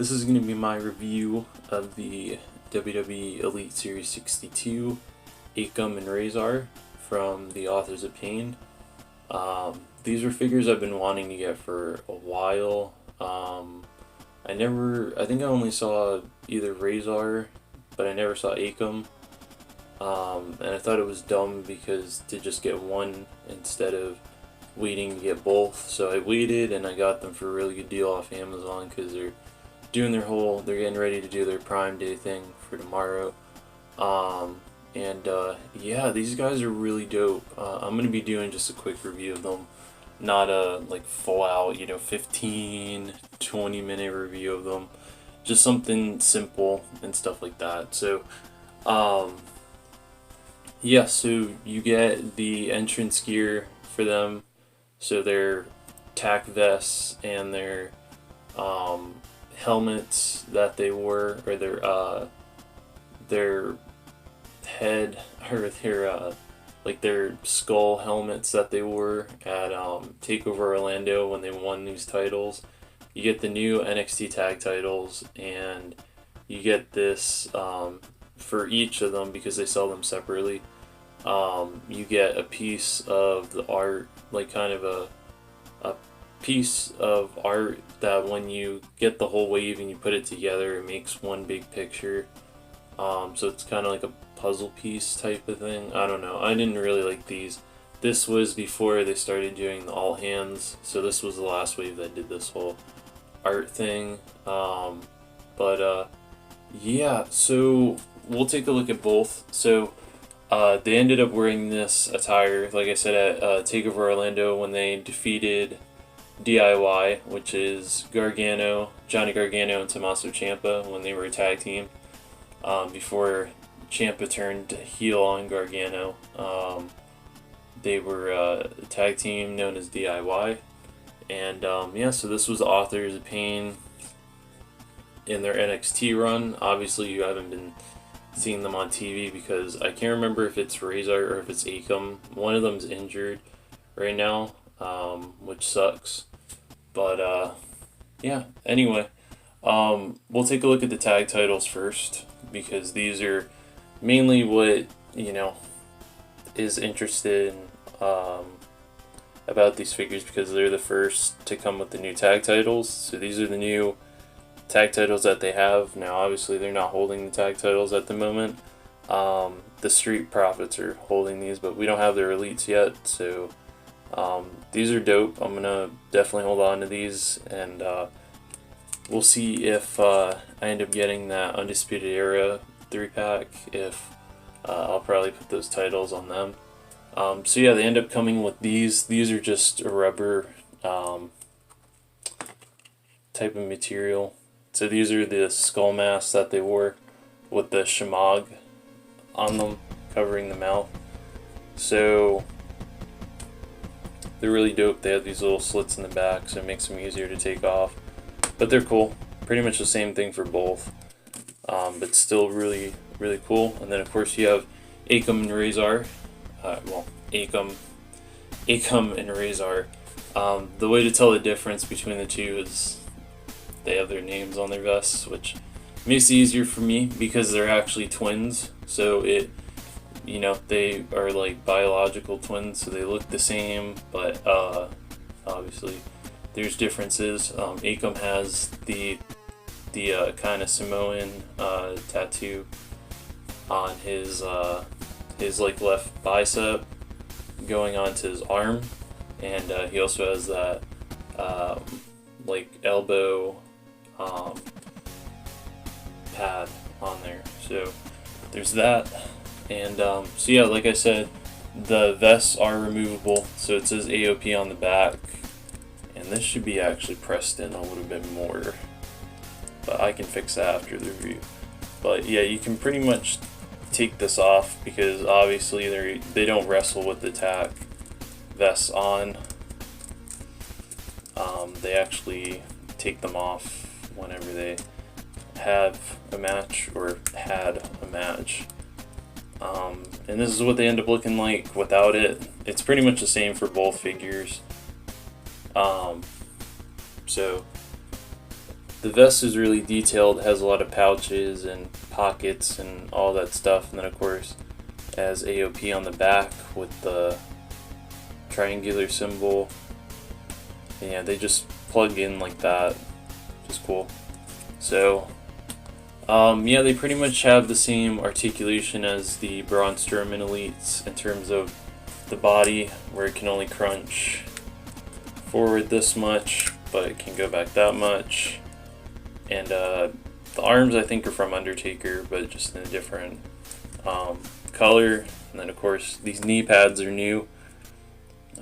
This is going to be my review of the WWE Elite Series 62 Akam and Rezar from the authors of Pain. These are figures I've been wanting to get for a while. I think I only saw either Rezar, but I never saw Akam. And I thought it was dumb because to just get one instead of waiting to get both. So I waited and I got them for a really good deal off Amazon because they're getting ready to do their Prime Day thing for tomorrow. Yeah, these guys are really dope. I'm going to be doing just a quick review of them, not a like full out, 15-20 minute review of them. Just something simple and stuff like that. So, yeah, so you get the entrance gear for them. So their tack vests and their helmets that they wore, or their head, or their skull helmets that they wore at Takeover Orlando when they won these titles. You get the new NXT tag titles, and you get this for each of them because they sell them separately. You get a piece of the art, like kind of a piece of art that when you get the whole wave and you put it together, it makes one big picture. So it's kind of like a puzzle piece type of thing. I don't know. I didn't really like these. This was before they started doing the all hands, so this was the last wave that did this whole art thing. Yeah, so we'll take a look at both. So they ended up wearing this attire, like I said, at Takeover Orlando when they defeated DIY, which is Johnny Gargano and Tommaso Ciampa when they were a tag team. Before Ciampa turned heel on Gargano, they were a tag team known as DIY. And yeah, so this was the authors of Pain in their NXT run. Obviously, you haven't been seeing them on TV because I can't remember if it's Rezar or if it's Akam. One of them's injured right now, which sucks. But yeah, anyway, we'll take a look at the tag titles first because these are mainly what, is interested about these figures because they're the first to come with the new tag titles. So these are the new tag titles that they have. Now, obviously, they're not holding the tag titles at the moment. The Street Profits are holding these, but we don't have their elites yet. So these are dope. I'm going to definitely hold on to these, and we'll see if I end up getting that Undisputed Era 3-pack, if I'll probably put those titles on them. So yeah, they end up coming with these. These are just a rubber type of material. So these are the skull masks that they wore with the shamag on them, covering the mouth. So they're really dope. They have these little slits in the back, so it makes them easier to take off. But they're cool. Pretty much the same thing for both. But still really, really cool. And then of course you have Akam and Rezar. Akam and Rezar. The way to tell the difference between the two is they have their names on their vests, which makes it easier for me because they're actually twins. So they are like biological twins, so they look the same, but obviously there's differences. Akam has the kind of Samoan tattoo on his like left bicep going onto his arm, and he also has that like elbow pad on there. So there's that. And so yeah, like I said, the vests are removable, so it says AOP on the back, and this should be actually pressed in a little bit more, but I can fix that after the review. But yeah, you can pretty much take this off because obviously they don't wrestle with the tack vests on. They actually take them off whenever they have a match or had a match. And this is what they end up looking like without it. It's pretty much the same for both figures. So the vest is really detailed. It has a lot of pouches and pockets and all that stuff. And then of course it has AOP on the back with the triangular symbol. And yeah, they just plug in like that, which is cool. So yeah, they pretty much have the same articulation as the Bronze Strowman Elites in terms of the body, where it can only crunch forward this much, but it can go back that much. And the arms, I think, are from Undertaker, but just in a different color. And then, of course, these knee pads are new.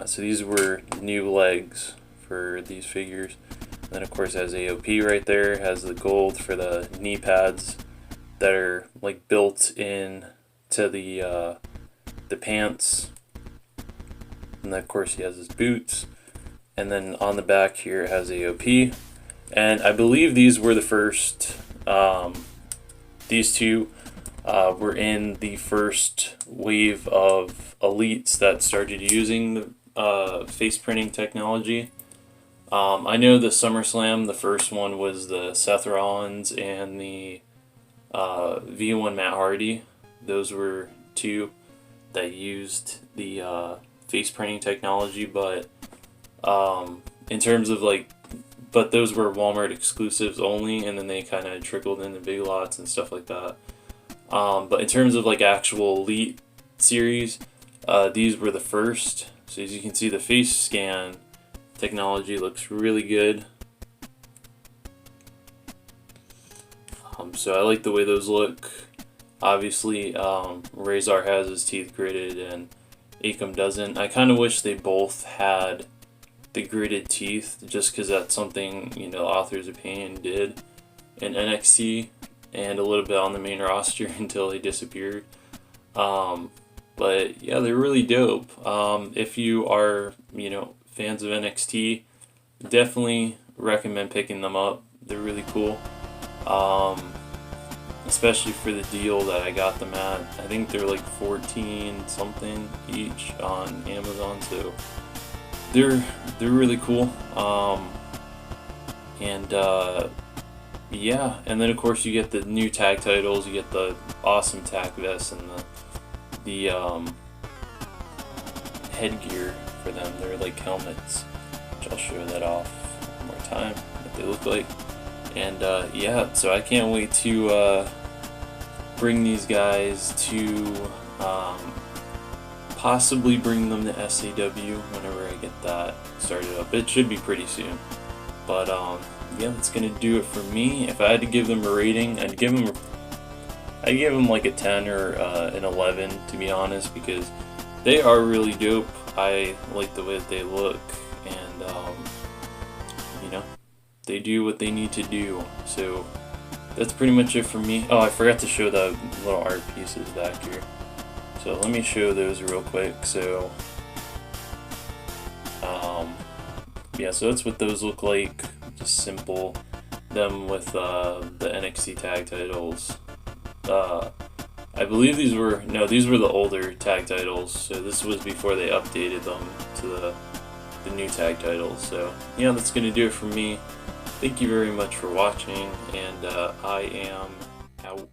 So these were new legs for these figures. And then, of course, it has AOP right there. It has the gold for the knee pads that are like built in to the pants. And then, of course, he has his boots. And then on the back here it has AOP. And I believe these were the first, these two were in the first wave of elites that started using the face printing technology. I know the SummerSlam, the first one was the Seth Rollins and the V1 Matt Hardy. Those were two that used the face printing technology, but in terms of like, but those were Walmart exclusives only, and then they kind of trickled into Big Lots and stuff like that. But in terms of like actual Elite series, these were the first. So as you can see, the face scan technology looks really good. So I like the way those look. Obviously, Rezar has his teeth gritted and Akam doesn't. I kind of wish they both had the gritted teeth, just because that's something, you know, Author's Opinion did in NXT and a little bit on the main roster until they disappeared. But yeah, they're really dope. If you are, you know, fans of NXT, definitely recommend picking them up. They're really cool. Especially for the deal that I got them at. I think they're like 14 something each on Amazon, so they're really cool. Yeah, and then of course you get the new tag titles. You get the awesome tag vests and the headgear for them. They're like helmets, which I'll show that off one more time, what they look like. And yeah, so I can't wait to bring these guys to possibly bring them to SAW whenever I get that started up. It should be pretty soon. But yeah, that's gonna do it for me. If I had to give them a rating, I'd give them like a 10 or an 11, to be honest, because they are really dope. I like the way that they look, and you know, they do what they need to do. So that's pretty much it for me. Oh, I forgot to show the little art pieces back here. So let me show those real quick. So yeah, so that's what those look like. Just simple. Them with the NXT tag titles. I believe these were the older tag titles. So this was before they updated them to the new tag titles. So yeah, that's gonna do it for me. Thank you very much for watching, and I am out.